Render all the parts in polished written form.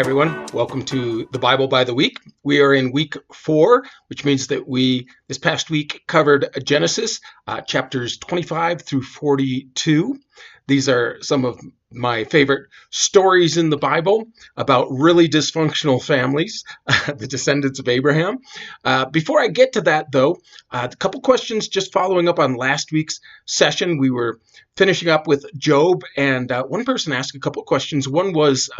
everyone. Welcome to the Bible by the Week. We are in week 4, which means that we, this past week, covered Genesis, chapters 25 through 42. These are some of my favorite stories in the Bible about really dysfunctional families, the descendants of Abraham. Before I get to that, though, a couple questions just following up on last week's session. We were finishing up with Job, and one person asked a couple of questions. One was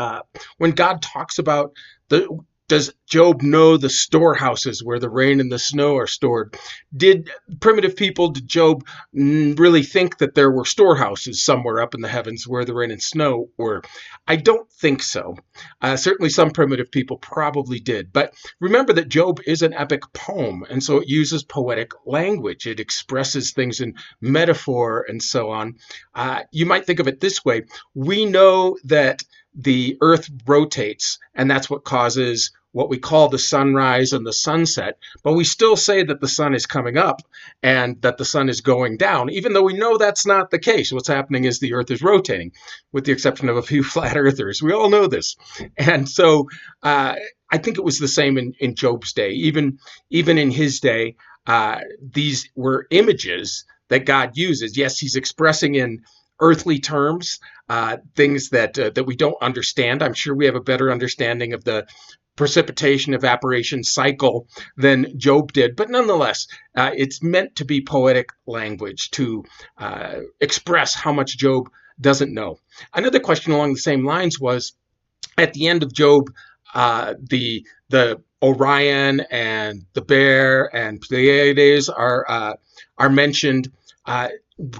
when God talks about does Job know the storehouses where the rain and the snow are stored? Did Job really think that there were storehouses somewhere up in the heavens where the rain and snow were? I don't think so. Certainly some primitive people probably did. But remember that Job is an epic poem, and so it uses poetic language. It expresses things in metaphor and so on. You might think of it this way. We know that the earth rotates, and that's what causes what we call the sunrise and the sunset. But we still say that the sun is coming up and that the sun is going down, even though we know that's not the case. What's happening is the earth is rotating, with the exception of a few flat earthers. We all know this. And so I think it was the same in Job's day. Even in his day, these were images that God uses. Yes, he's expressing in earthly terms, things that we don't understand. I'm sure we have a better understanding of the precipitation evaporation cycle than Job did, but nonetheless, it's meant to be poetic language to express how much Job doesn't know. Another question along the same lines was, at the end of Job, the Orion and the Bear and Pleiades are mentioned.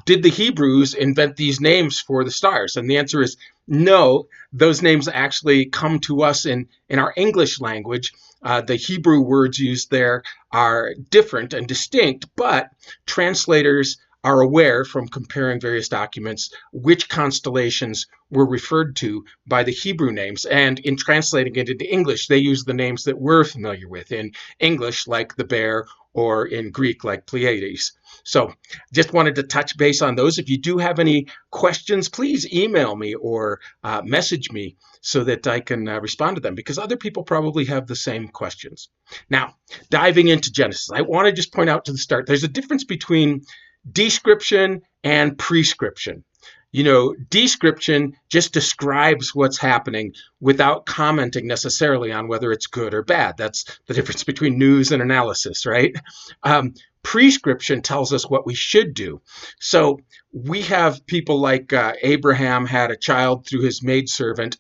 Did the Hebrews invent these names for the stars? And the answer is no. Those names actually come to us in our English language. The Hebrew words used there are different and distinct, but translators are aware from comparing various documents which constellations were referred to by the Hebrew names. And in translating it into English, they use the names that we're familiar with in English, like the Bear, or in Greek, like Pleiades. So just wanted to touch base on those. If you do have any questions, please email me or message me so that I can respond to them, because other people probably have the same questions. Now, diving into Genesis, I want to just point out to the start, there's a difference between description and prescription. Description just describes what's happening without commenting necessarily on whether it's good or bad. That's the difference between news and analysis, right? Prescription tells us what we should do. So we have people like Abraham had a child through his maidservant.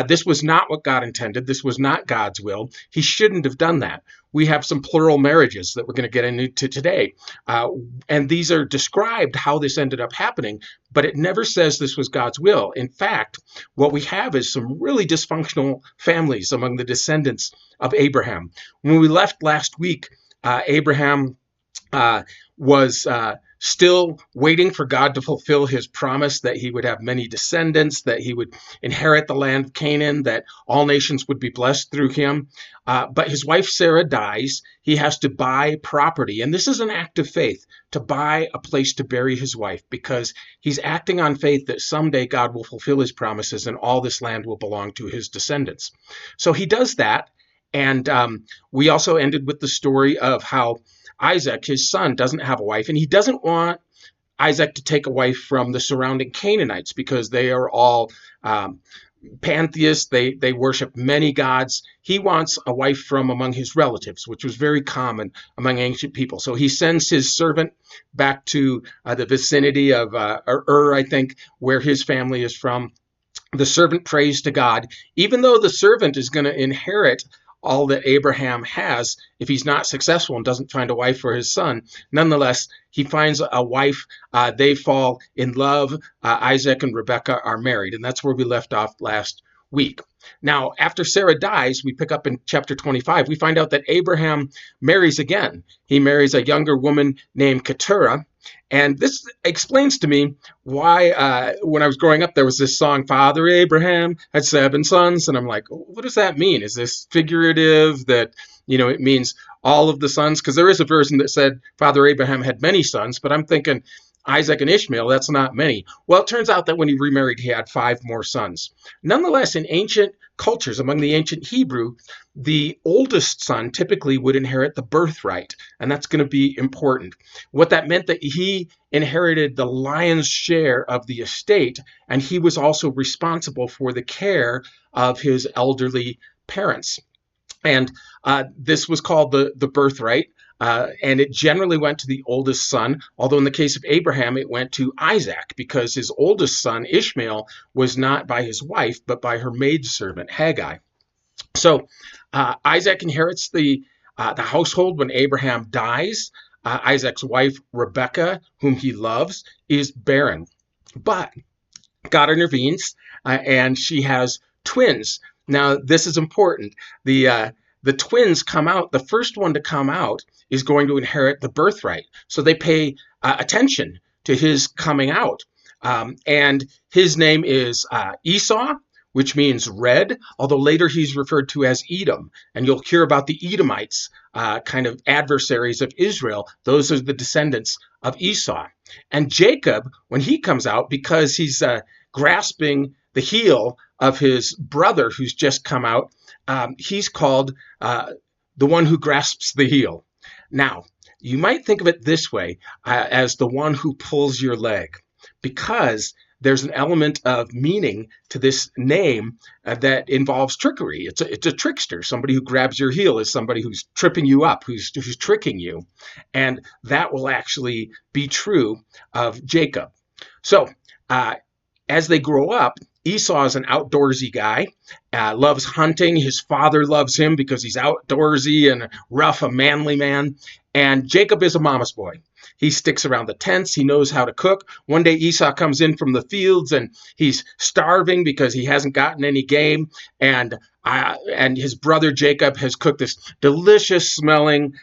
This was not what God intended. This was not God's will. He shouldn't have done that. We have some plural marriages that we're going to get into today. And these are described how this ended up happening, but it never says this was God's will. In fact, what we have is some really dysfunctional families among the descendants of Abraham. When we left last week, Abraham was still waiting for God to fulfill his promise that he would have many descendants, that he would inherit the land of Canaan, that all nations would be blessed through him. But his wife Sarah dies. He has to buy property. And this is an act of faith, to buy a place to bury his wife, because he's acting on faith that someday God will fulfill his promises and all this land will belong to his descendants. So he does that. And we also ended with the story of how Isaac, his son, doesn't have a wife, and he doesn't want Isaac to take a wife from the surrounding Canaanites because they are all pantheists. They worship many gods. He wants a wife from among his relatives, which was very common among ancient people. So he sends his servant back to the vicinity of I think, where his family is from. The servant prays to God, even though the servant is going to inherit all that Abraham has if he's not successful and doesn't find a wife for his son. Nonetheless, he finds a wife. They fall in love. Isaac and Rebekah are married, and that's where we left off last week. Now, after Sarah dies, we pick up in chapter 25. We find out that Abraham marries again. He marries a younger woman named Keturah. And this explains to me why, when I was growing up, there was this song, Father Abraham had 7 sons. And I'm like, what does that mean? Is this figurative that, it means all of the sons? Because there is a version that said Father Abraham had many sons. But I'm thinking, Isaac and Ishmael, that's not many. Well, it turns out that when he remarried, he had 5 more sons. Nonetheless, in ancient cultures, among the ancient Hebrew, the oldest son typically would inherit the birthright, and that's going to be important. What that meant that he inherited the lion's share of the estate, and he was also responsible for the care of his elderly parents. And this was called the birthright. And it generally went to the oldest son, although in the case of Abraham, it went to Isaac because his oldest son, Ishmael, was not by his wife, but by her maidservant, Hagar. So Isaac inherits the household when Abraham dies. Isaac's wife, Rebekah, whom he loves, is barren. But God intervenes, and she has twins. Now, this is important. The twins come out. The first one to come out is going to inherit the birthright. So they pay attention to his coming out. And his name is Esau, which means red, although later he's referred to as Edom. And you'll hear about the Edomites, kind of adversaries of Israel. Those are the descendants of Esau. And Jacob, when he comes out, because he's grasping the heel of his brother who's just come out, he's called the one who grasps the heel. Now, you might think of it this way, as the one who pulls your leg, because there's an element of meaning to this name that involves trickery. It's a trickster. Somebody who grabs your heel is somebody who's tripping you up, who's tricking you. And that will actually be true of Jacob. So as they grow up, Esau is an outdoorsy guy, loves hunting. His father loves him because he's outdoorsy and rough, a manly man. And Jacob is a mama's boy. He sticks around the tents. He knows how to cook. One day Esau comes in from the fields and he's starving because he hasn't gotten any game. And his brother Jacob has cooked this delicious smelling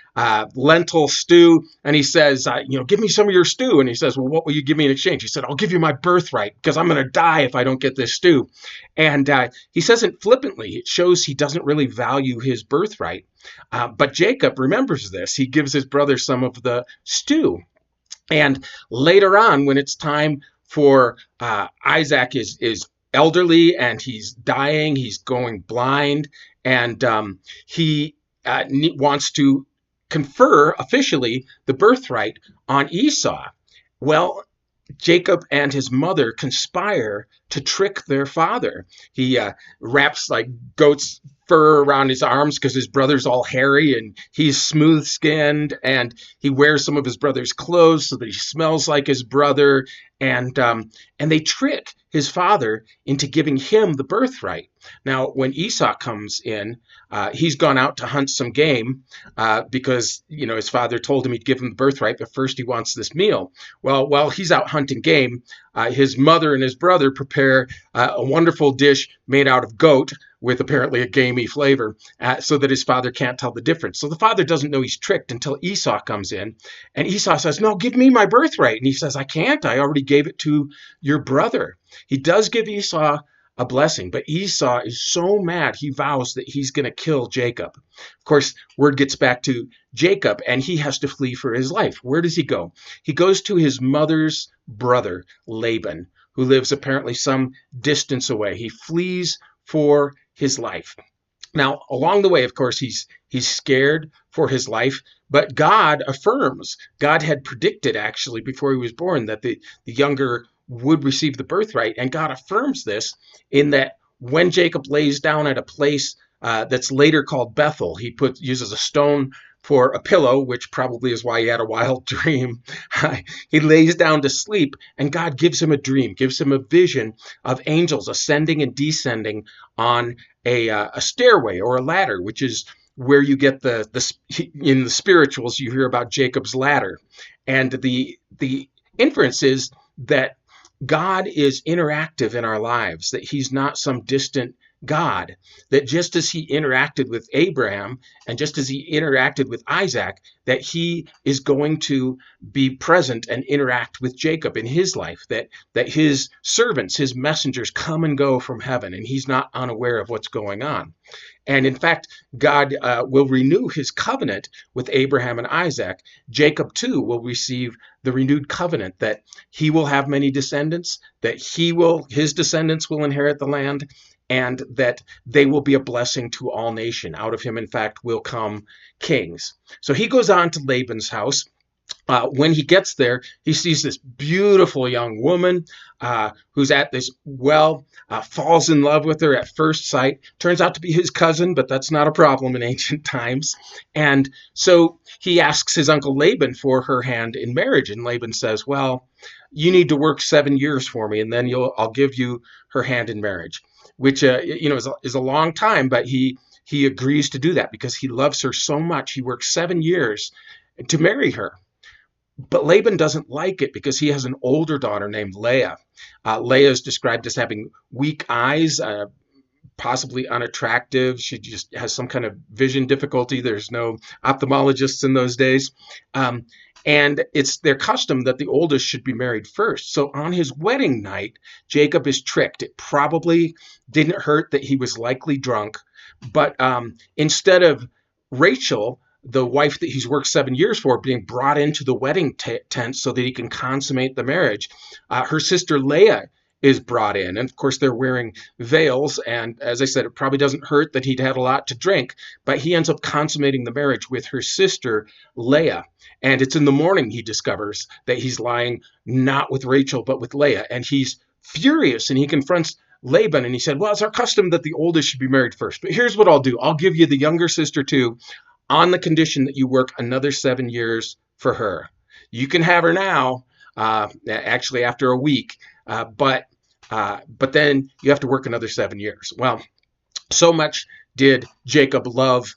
lentil stew. And he says, give me some of your stew. And he says, well, what will you give me in exchange? He said, I'll give you my birthright because I'm going to die if I don't get this stew. And he says it flippantly. It shows he doesn't really value his birthright. But Jacob remembers this. He gives his brother some of the stew. And later on, when it's time for Isaac is elderly and he's dying, he's going blind, and he wants to confer officially the birthright on Esau. Well, Jacob and his mother conspire to trick their father. He wraps like goat's fur around his arms because his brother's all hairy and he's smooth skinned, and he wears some of his brother's clothes so that he smells like his brother, and they trick his father into giving him the birthright. Now, when Esau comes in, he's gone out to hunt some game because his father told him he'd give him the birthright, but first he wants this meal. Well, while he's out hunting game, his mother and his brother prepare a wonderful dish made out of goat with apparently a gamey flavor, so that his father can't tell the difference. So the father doesn't know he's tricked until Esau comes in, and Esau says, no, give me my birthright. And he says, I can't. I already gave it to your brother. He does give Esau a blessing, but Esau is so mad he vows that he's going to kill Jacob. Of course, word gets back to Jacob, and he has to flee for his life. Where does he go? He goes to his mother's brother, Laban, who lives apparently some distance away. He flees for his life. Now, along the way, of course, he's scared for his life, but God affirms. God had predicted, actually, before he was born, that the younger would receive the birthright, and God affirms this in that when Jacob lays down at a place that's later called Bethel, he uses a stone for a pillow, which probably is why he had a wild dream. He lays down to sleep, and God gives him a dream, gives him a vision of angels ascending and descending on a stairway or a ladder, which is where you get in the spirituals, you hear about Jacob's ladder. And the inference is that God is interactive in our lives, that he's not some distant God, that just as he interacted with Abraham and just as he interacted with Isaac, that he is going to be present and interact with Jacob in his life, that his servants, his messengers come and go from heaven, and he's not unaware of what's going on. And in fact, God will renew his covenant with Abraham and Isaac. Jacob, too, will receive the renewed covenant that he will have many descendants, that his descendants will inherit the land, and that they will be a blessing to all nation. Out of him, in fact, will come kings. So he goes on to Laban's house. When he gets there, he sees this beautiful young woman who's at this well, falls in love with her at first sight. Turns out to be his cousin, but that's not a problem in ancient times. And so he asks his uncle Laban for her hand in marriage. And Laban says, well, you need to work 7 years for me, and then I'll give you her hand in marriage, which is a long time, but he agrees to do that because he loves her so much. He works 7 years to marry her. But Laban doesn't like it because he has an older daughter named Leah. Leah is described as having weak eyes, possibly unattractive. She just has some kind of vision difficulty. There's no ophthalmologists in those days. And it's their custom that the oldest should be married first. So on his wedding night, Jacob is tricked. It probably didn't hurt that he was likely drunk, but instead of Rachel, the wife that he's worked 7 years for, being brought into the wedding tent so that he can consummate the marriage, her sister Leah is brought in. And of course, they're wearing veils. And as I said, it probably doesn't hurt that he'd had a lot to drink, but he ends up consummating the marriage with her sister Leah. And it's in the morning he discovers that he's lying not with Rachel, but with Leah. And he's furious, and he confronts Laban, and he said, well, it's our custom that the oldest should be married first. But here's what I'll do. I'll give you the younger sister too, on the condition that you work another 7 years for her. You can have her now, actually after a week, but then you have to work another 7 years. Well, so much did Jacob love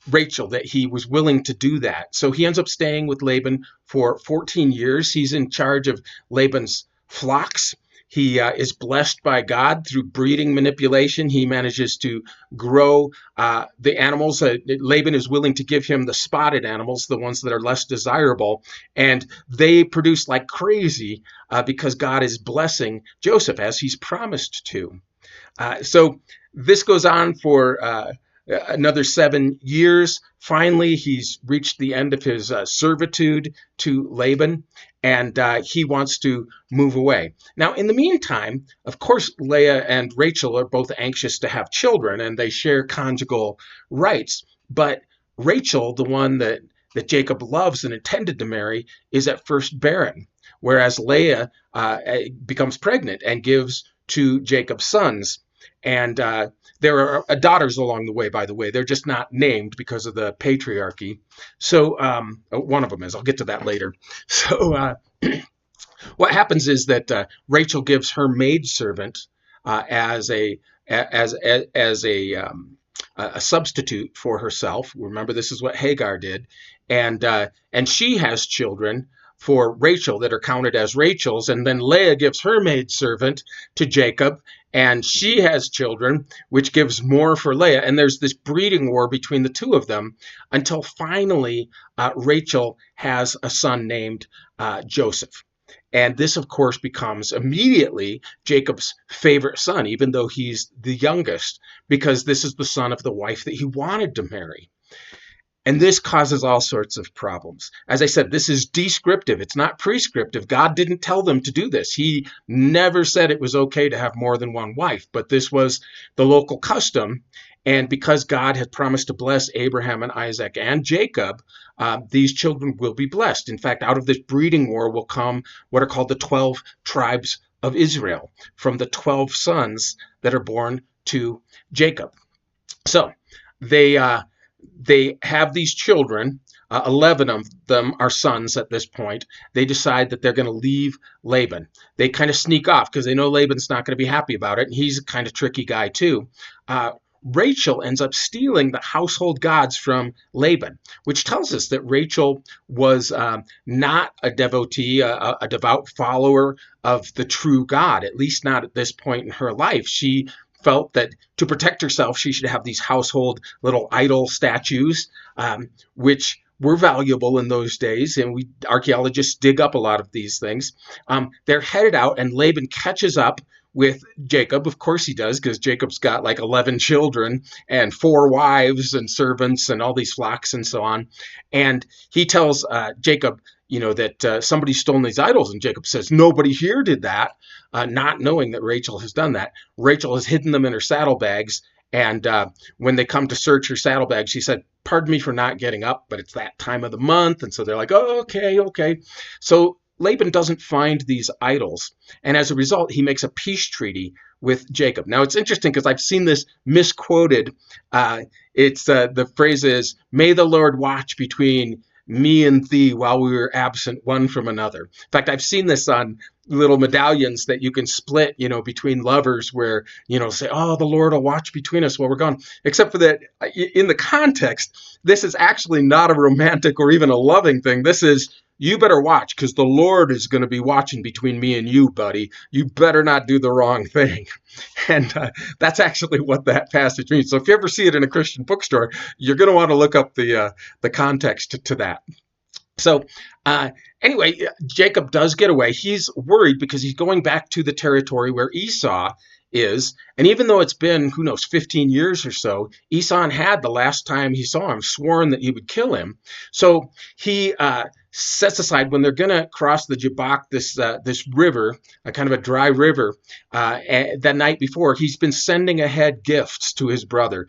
Rachel that he was willing to do that. So he ends up staying with Laban for 14 years. He's in charge of Laban's flocks. He is blessed by God through breeding manipulation. He manages to grow the animals. Laban is willing to give him the spotted animals, the ones that are less desirable, and they produce like crazy because God is blessing Joseph as he's promised to. So this goes on for another 7 years. Finally, he's reached the end of his servitude to Laban, and he wants to move away. Now, in the meantime, of course, Leah and Rachel are both anxious to have children, and they share conjugal rights. But Rachel, the one that Jacob loves and intended to marry, is at first barren, whereas Leah becomes pregnant and gives to Jacob's sons. And there are daughters along the way, by the way. They're just not named because of the patriarchy. So one of them is. I'll get to that later. So what happens is that Rachel gives her maidservant as a substitute for herself. Remember, this is what Hagar did, and she has children for Rachel that are counted as Rachel's, and then Leah gives her maidservant to Jacob, and she has children, which gives more for Leah. And there's this breeding war between the two of them until finally Rachel has a son named Joseph. And this, of course, becomes immediately Jacob's favorite son, even though he's the youngest, because this is the son of the wife that he wanted to marry. And this causes all sorts of problems. As I said, this is descriptive. It's not prescriptive. God didn't tell them to do this. He never said it was okay to have more than one wife, but this was the local custom. And because God had promised to bless Abraham and Isaac and Jacob, these children will be blessed. In fact, out of this breeding war will come what are called the 12 tribes of Israel, from the 12 sons that are born to Jacob. So they have these children. 11 of them are sons at this point. They decide that they're going to leave Laban. They kind of sneak off because they know Laban's not going to be happy about it, and he's a kind of tricky guy too. Rachel ends up stealing the household gods from Laban, which tells us that Rachel was not a devotee, a devout follower of the true God, at least not at this point in her life. She felt that to protect herself, she should have these household little idol statues, which were valuable in those days, and archaeologists dig up a lot of these things. They're headed out, and Laban catches up with Jacob. Of course he does, because Jacob's got like 11 children and 4 wives and servants and all these flocks and so on. And he tells Jacob, that somebody's stolen these idols. And Jacob says, nobody here did that, not knowing that Rachel has done that. Rachel has hidden them in her saddlebags. And when they come to search her saddlebags, she said, pardon me for not getting up, but it's that time of the month. And so they're like, oh, okay. So Laban doesn't find these idols. And as a result, he makes a peace treaty with Jacob. Now, it's interesting because I've seen this misquoted. The phrase is, may the Lord watch between me and thee while we were absent one from another. In fact, I've seen this on little medallions that you can split, between lovers where, say, oh, the Lord will watch between us while we're gone. Except for that, in the context, this is actually not a romantic or even a loving thing. This is, you better watch because the Lord is going to be watching between me and you, buddy. You better not do the wrong thing. And that's actually what that passage means. So if you ever see it in a Christian bookstore, you're going to want to look up the context to that. So anyway, Jacob does get away. He's worried because he's going back to the territory where Esau is. And even though it's been, 15 years or so, Esau had, the last time he saw him, sworn that he would kill him. So he sets aside, when they're going to cross the Jabbok, this river, a kind of a dry river, that night before, he's been sending ahead gifts to his brother,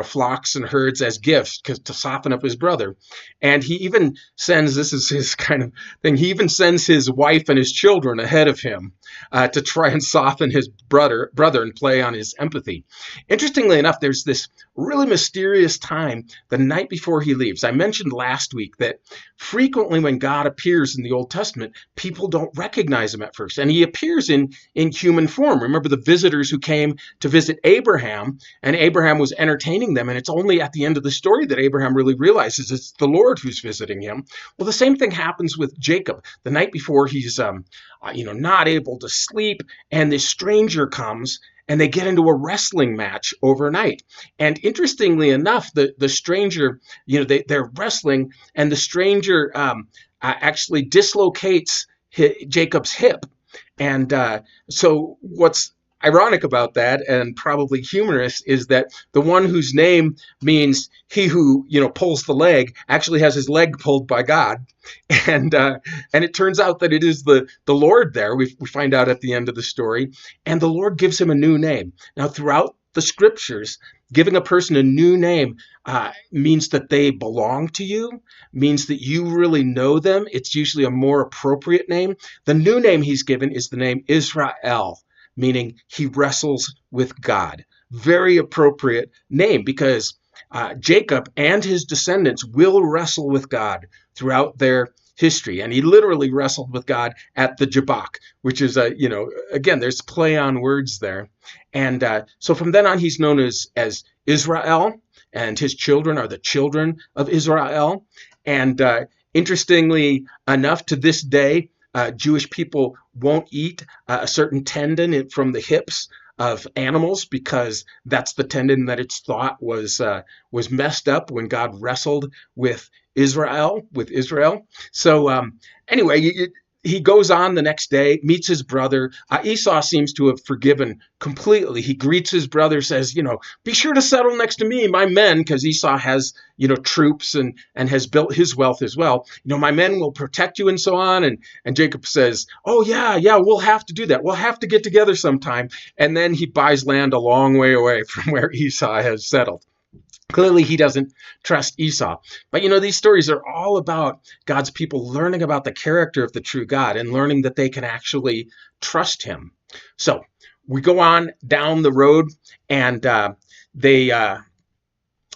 flocks and herds as gifts to soften up his brother. And he even sends, this is his kind of thing, he even sends his wife and his children ahead of him to try and soften his brother and play on his empathy. Interestingly enough, there's this really mysterious time the night before he leaves. I mentioned last week that frequently when God appears in the Old Testament, people don't recognize him at first. And he appears in human form. Remember the visitors who came to visit Abraham, and Abraham was entertaining them. And it's only at the end of the story that Abraham really realizes it's the Lord who's visiting him. Well, the same thing happens with Jacob. The night before, he's not able to sleep, and this stranger comes, and they get into a wrestling match overnight. And interestingly enough, the stranger, they're wrestling, and the stranger actually dislocates Jacob's hip. And so what's ironic about that, and probably humorous, is that the one whose name means he who pulls the leg actually has his leg pulled by God, and it turns out that it is the Lord there. We find out at the end of the story, and the Lord gives him a new name. Now, throughout the scriptures, giving a person a new name means that they belong to you, means that you really know them. It's usually a more appropriate name. The new name he's given is the name Israel, meaning he wrestles with God. Very appropriate name, because Jacob and his descendants will wrestle with God throughout their history. And he literally wrestled with God at the Jabbok, which is, again, there's play on words there. And so from then on, he's known as Israel, and his children are the children of Israel. And interestingly enough, to this day, Jewish people won't eat a certain tendon from the hips of animals, because that's the tendon that it's thought was messed up when God wrestled with Israel. So anyway, he goes on the next day, meets his brother. Esau seems to have forgiven completely. He greets his brother, says, be sure to settle next to me, my men, because Esau has, troops and has built his wealth as well. My men will protect you and so on. And Jacob says, oh, yeah, we'll have to do that. We'll have to get together sometime. And then he buys land a long way away from where Esau has settled. Clearly, he doesn't trust Esau. But, these stories are all about God's people learning about the character of the true God and learning that they can actually trust him. So we go on down the road, and they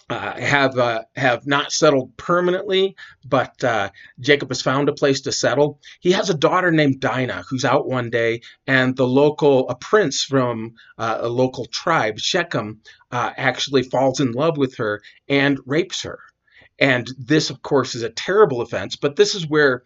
have not settled permanently, but Jacob has found a place to settle. He has a daughter named Dinah who's out one day, and a prince from a local tribe, Shechem, actually falls in love with her and rapes her. And this, of course, is a terrible offense, but this is where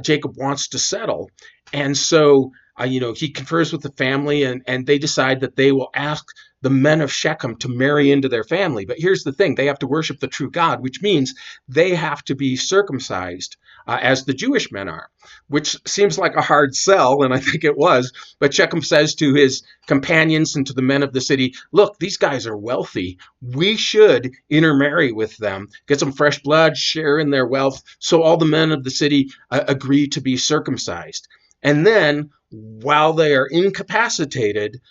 Jacob wants to settle. And so he confers with the family, and they decide that they will ask the men of Shechem to marry into their family. But here's the thing: they have to worship the true God, which means they have to be circumcised as the Jewish men are, which seems like a hard sell, and I think it was. But Shechem says to his companions and to the men of the city, look, these guys are wealthy. We should intermarry with them, get some fresh blood, share in their wealth. So all the men of the city agree to be circumcised. And then, while they are incapacitated,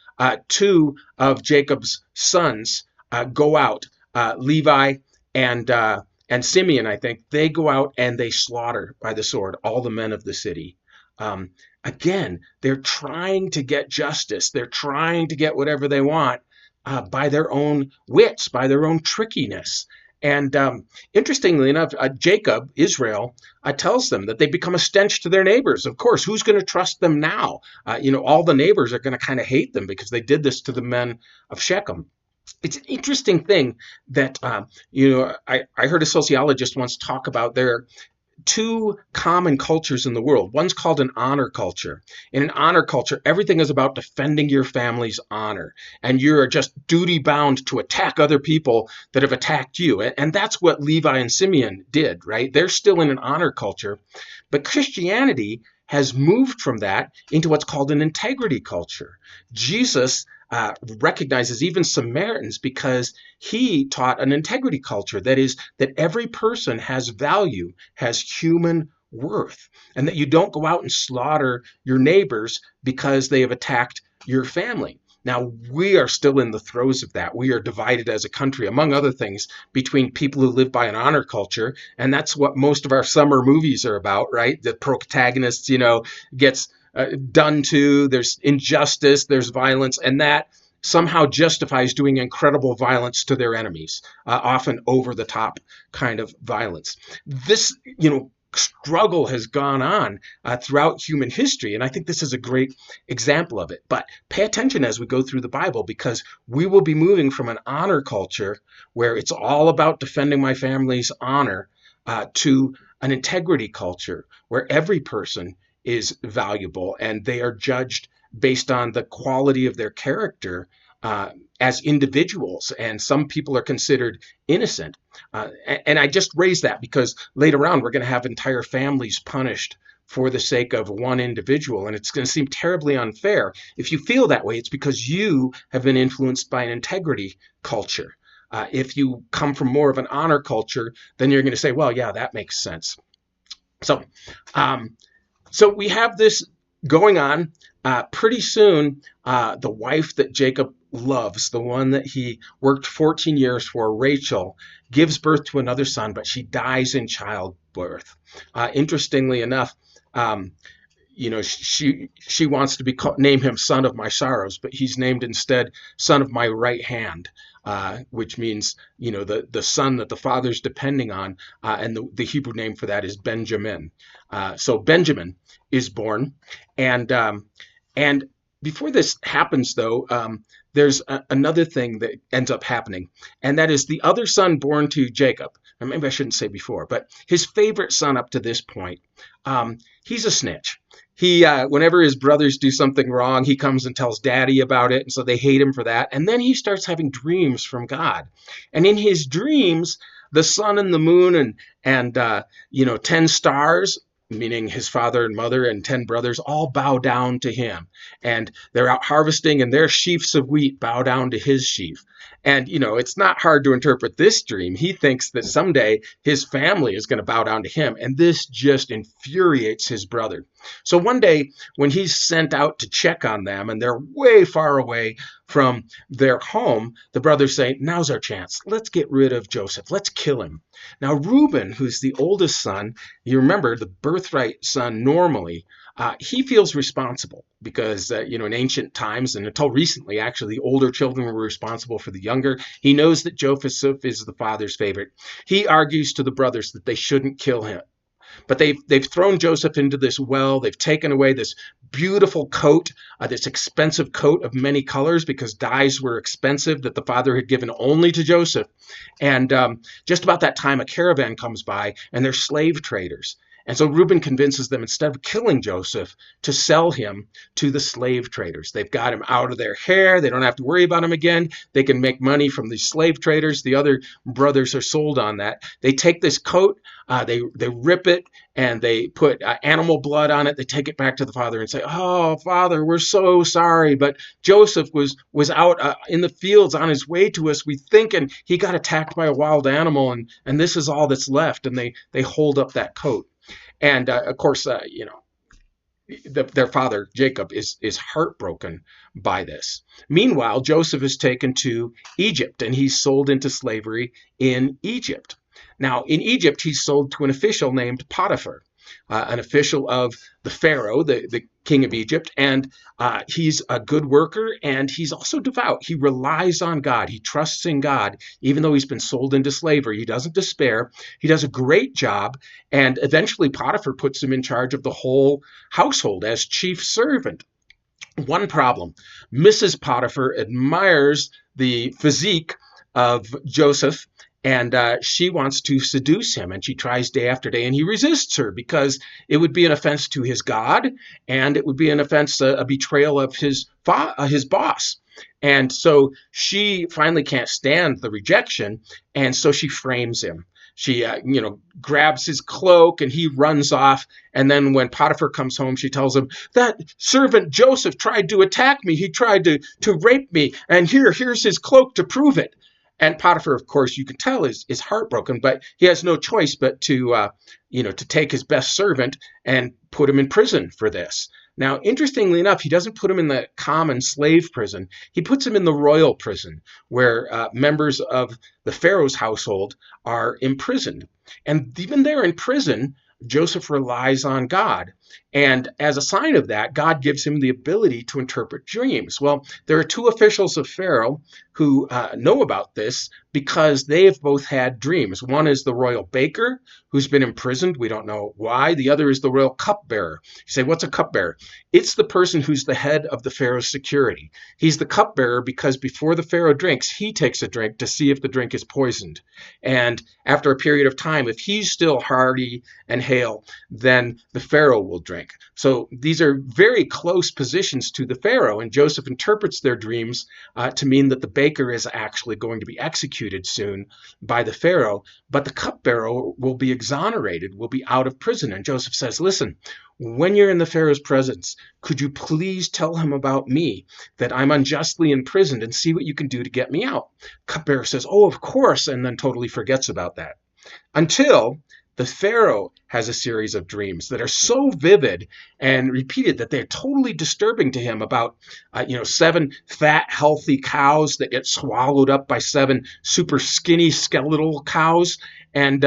two of Jacob's sons go out, Levi and Simeon, I think. They go out and they slaughter by the sword all the men of the city. Again, they're trying to get justice. They're trying to get whatever they want by their own wits, by their own trickiness. And interestingly enough, Jacob, Israel, tells them that they become a stench to their neighbors. Of course, who's going to trust them now? All the neighbors are going to kind of hate them because they did this to the men of Shechem. It's an interesting thing that, I heard a sociologist once talk about their two common cultures in the world. One's called an honor culture. In an honor culture, everything is about defending your family's honor, and you're just duty bound to attack other people that have attacked you. And that's what Levi and Simeon did, right? They're still in an honor culture, but Christianity has moved from that into what's called an integrity culture. Jesus recognizes even Samaritans because he taught an integrity culture. That is, that every person has value, has human worth, and that you don't go out and slaughter your neighbors because they have attacked your family. Now, we are still in the throes of that. We are divided as a country, among other things, between people who live by an honor culture, and that's what most of our summer movies are about, right? The protagonist, gets done to, there's injustice, there's violence, and that somehow justifies doing incredible violence to their enemies, often over the top kind of violence. This, struggle has gone on throughout human history, and I think this is a great example of it. But pay attention as we go through the Bible, because we will be moving from an honor culture where it's all about defending my family's honor to an integrity culture where every person is valuable and they are judged based on the quality of their character as individuals, and some people are considered innocent. And I just raise that because later on we're going to have entire families punished for the sake of one individual, and it's going to seem terribly unfair. If you feel that way, it's because you have been influenced by an integrity culture. If you come from more of an honor culture, then you're going to say, well, yeah, that makes sense. So we have this going on. Pretty soon, the wife that Jacob loves, the one that he worked 14 years for, Rachel, gives birth to another son, but she dies in childbirth. Interestingly enough, she wants to name him son of my sorrows, but he's named instead son of my right hand, which means, the son that the father's depending on. And the Hebrew name for that is Benjamin. So Benjamin is born. And before this happens, though, there's another thing that ends up happening. And that is the other son born to Jacob. Or maybe I shouldn't say before, but his favorite son up to this point, he's a snitch. He, whenever his brothers do something wrong, he comes and tells daddy about it. And so they hate him for that. And then he starts having dreams from God. And in his dreams, the sun and the moon and 10 stars, meaning his father and mother and 10 brothers, all bow down to him. And they're out harvesting, and their sheaves of wheat bow down to his sheaf. And, it's not hard to interpret this dream. He thinks that someday his family is going to bow down to him. And this just infuriates his brother. So one day when he's sent out to check on them and they're way far away from their home, the brothers say, now's our chance. Let's get rid of Joseph. Let's kill him. Now, Reuben, who's the oldest son, you remember the birthright son normally, he feels responsible because, in ancient times, and until recently, actually, the older children were responsible for the younger. He knows that Joseph is the father's favorite. He argues to the brothers that they shouldn't kill him. But they've thrown Joseph into this well. They've taken away this beautiful coat, this expensive coat of many colors, because dyes were expensive that the father had given only to Joseph. And just about that time, a caravan comes by, and they're slave traders. And so Reuben convinces them, instead of killing Joseph, to sell him to the slave traders. They've got him out of their hair. They don't have to worry about him again. They can make money from these slave traders. The other brothers are sold on that. They take this coat, they rip it, and they put animal blood on it. They take it back to the father and say, "Oh, father, we're so sorry, but Joseph was out in the fields on his way to us. We think, and he got attacked by a wild animal, and this is all that's left." And they hold up that coat. And of course, their father Jacob is heartbroken by this. Meanwhile, Joseph is taken to Egypt, and he's sold into slavery in Egypt. Now, in Egypt, he's sold to an official named Potiphar, an official of the Pharaoh, the king of Egypt, and he's a good worker, and he's also devout. He relies on God. He trusts in God, even though he's been sold into slavery. He doesn't despair. He does a great job, and eventually Potiphar puts him in charge of the whole household as chief servant. One problem: Mrs. Potiphar admires the physique of Joseph, and she wants to seduce him, and she tries day after day, and he resists her because it would be an offense to his God, and it would be an offense, a betrayal of his boss. And so she finally can't stand the rejection, and so she frames him. She, grabs his cloak, and he runs off. And then when Potiphar comes home, she tells him, "That servant Joseph tried to attack me. He tried to rape me. And here's his cloak to prove it." And Potiphar, of course, you can tell is heartbroken, but he has no choice but to take his best servant and put him in prison for this. Now, interestingly enough, he doesn't put him in the common slave prison. He puts him in the royal prison, where members of the Pharaoh's household are imprisoned. And even there in prison, Joseph relies on God. And as a sign of that, God gives him the ability to interpret dreams. Well, there are two officials of Pharaoh who know about this because they have both had dreams. One is the royal baker, who's been imprisoned. We don't know why. The other is the royal cupbearer. You say, what's a cupbearer? It's the person who's the head of the Pharaoh's security. He's the cupbearer because before the Pharaoh drinks, he takes a drink to see if the drink is poisoned. And after a period of time, if he's still hearty and hale, then the Pharaoh will drink. So these are very close positions to the Pharaoh, and Joseph interprets their dreams to mean that the baker is actually going to be executed soon by the Pharaoh, but the cupbearer will be exonerated, will be out of prison. And Joseph says, "Listen, when you're in the Pharaoh's presence, could you please tell him about me, that I'm unjustly imprisoned, and see what you can do to get me out?" Cupbearer says, "Oh, of course," and then totally forgets about that. Until the Pharaoh has a series of dreams that are so vivid and repeated that they're totally disturbing to him about, 7 fat, healthy cows that get swallowed up by 7 super skinny, skeletal cows, and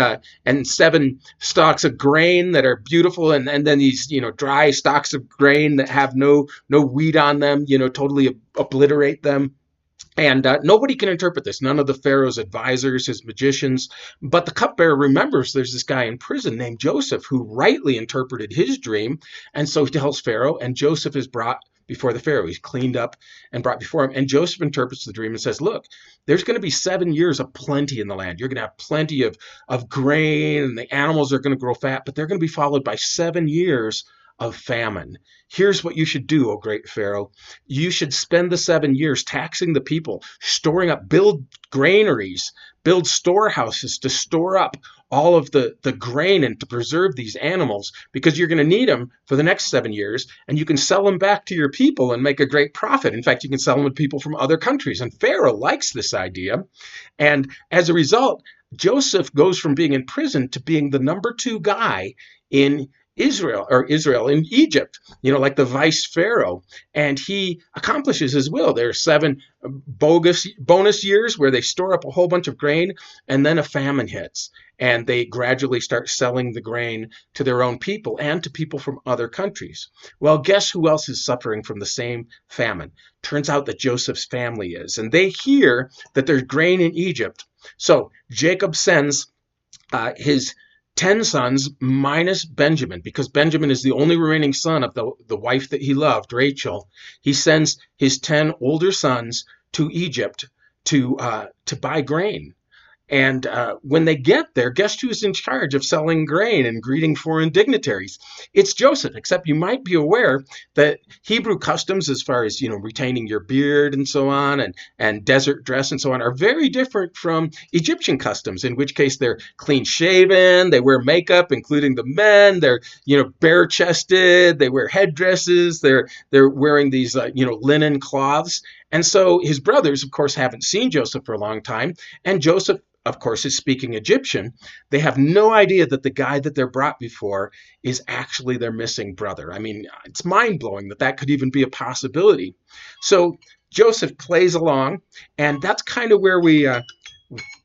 7 stalks of grain that are beautiful, and then these, dry stalks of grain that have no wheat on them, totally obliterate them. And nobody can interpret this, none of the Pharaoh's advisors, his magicians. But the cupbearer remembers there's this guy in prison named Joseph who rightly interpreted his dream. And so he tells Pharaoh, and Joseph is brought before the Pharaoh. He's cleaned up and brought before him. And Joseph interprets the dream and says, "Look, there's going to be 7 years of plenty in the land. You're going to have plenty of grain, and the animals are going to grow fat, but they're going to be followed by 7 years of famine. Here's what you should do, O great Pharaoh. You should spend the 7 years taxing the people, storing up, build granaries, build storehouses to store up all of the grain and to preserve these animals, because you're going to need them for the next 7 years, and you can sell them back to your people and make a great profit. In fact, you can sell them to people from other countries." And Pharaoh likes this idea. And as a result, Joseph goes from being in prison to being the number 2 guy in Israel in Egypt, like the vice pharaoh, and he accomplishes his will. There are 7 bonus years where they store up a whole bunch of grain, and then a famine hits, and they gradually start selling the grain to their own people and to people from other countries. Well, guess who else is suffering from the same famine? Turns out that Joseph's family is, and they hear that there's grain in Egypt. So Jacob sends his 10 sons minus Benjamin, because Benjamin is the only remaining son of the wife that he loved, Rachel. He sends his 10 older sons to Egypt to buy grain. And when they get there, guess who's in charge of selling grain and greeting foreign dignitaries? It's Joseph, except you might be aware that Hebrew customs, as far as, retaining your beard and so on, and desert dress and so on, are very different from Egyptian customs, in which case they're clean shaven, they wear makeup, including the men, they're, bare chested, they wear headdresses, they're wearing these, linen cloths. And so his brothers, of course, haven't seen Joseph for a long time. And Joseph, of course, is speaking Egyptian. They have no idea that the guy that they're brought before is actually their missing brother. I mean, it's mind blowing that that could even be a possibility. So Joseph plays along, and that's kind of where we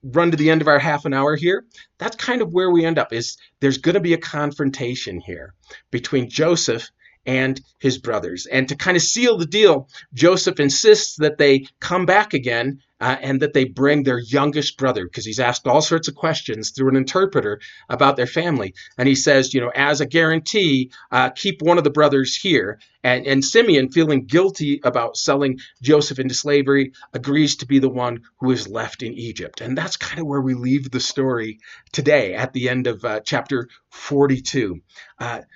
run to the end of our half an hour here. That's kind of where we end up. Is there's going to be a confrontation here between Joseph and his brothers. And to kind of seal the deal, Joseph insists that they come back again, and that they bring their youngest brother, because he's asked all sorts of questions through an interpreter about their family. And he says, as a guarantee, keep one of the brothers here. And Simeon, feeling guilty about selling Joseph into slavery, agrees to be the one who is left in Egypt. And that's kind of where we leave the story today at the end of chapter 42.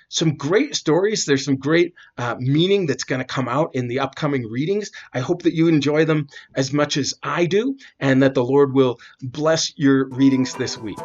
Some great stories. There's some great meaning that's going to come out in the upcoming readings. I hope that you enjoy them as much as I do, and that the Lord will bless your readings this week.